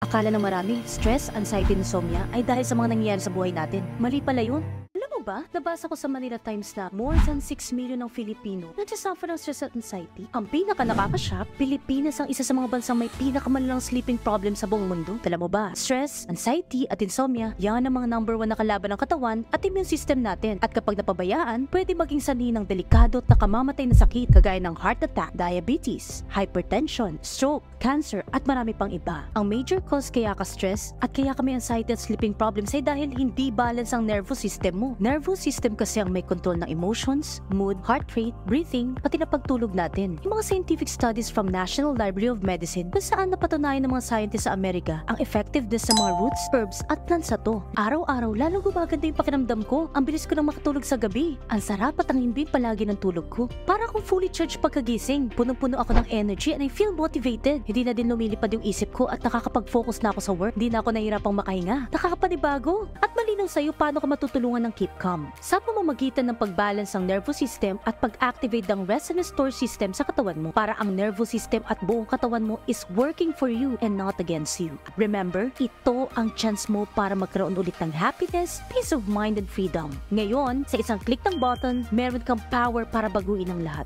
Akala ng marami, stress, anxiety, insomnia ay dahil sa mga nangyayari sa buhay natin. Mali pala yun. Alam mo ba, nabasa ko sa Manila Times na more than 6 million ng Filipino nagsasuffer ng stress at anxiety. Ang pinaka-nakaka-shock, Pilipinas ang isa sa mga bansang may pinakamalalang sleeping problem sa buong mundo. Alam mo ba, stress, anxiety at insomnia, yan ang mga #1 na kalaban ng katawan at immune system natin. At kapag napabayaan, pwede maging sanhi ng delikado at nakamamatay na sakit kagaya ng heart attack, diabetes, hypertension, stroke, cancer at marami pang iba. Ang major cause kaya ka stress at kaya ka may anxiety at sleeping problems ay dahil hindi balance ang nervous system mo. Nervous system kasi ang may control ng emotions, mood, heart rate, breathing, pati na pagtulog natin. Yung mga scientific studies from National Library of Medicine kung saan napatunayan ng mga scientists sa Amerika ang effectiveness sa mga roots, herbs at plants na to. Araw-araw lalong gumaganda yung pakiramdam ko. Ang bilis ko nang makatulog sa gabi. Ang sarap at ang himbing palagi ng tulog ko. Para akong fully charged pagkagising. Punong-puno ako ng energy and I feel motivated. Hindi na din lumilipad yung isip ko at nakakapag-focus na ako sa work. Hindi na ako nahihirapang makahinga. Nakakapanibago. At malinaw sa'yo paano ka matutulungan ng keep calm. Sa pamamagitan ng pagbalance ng nervous system at pag-activate ng rest and restore system sa katawan mo para ang nervous system at buong katawan mo is working for you and not against you. Remember, ito ang chance mo para magkaroon ulit ng happiness, peace of mind and freedom. Ngayon, sa isang click ng button, meron kang power para baguhin ang lahat.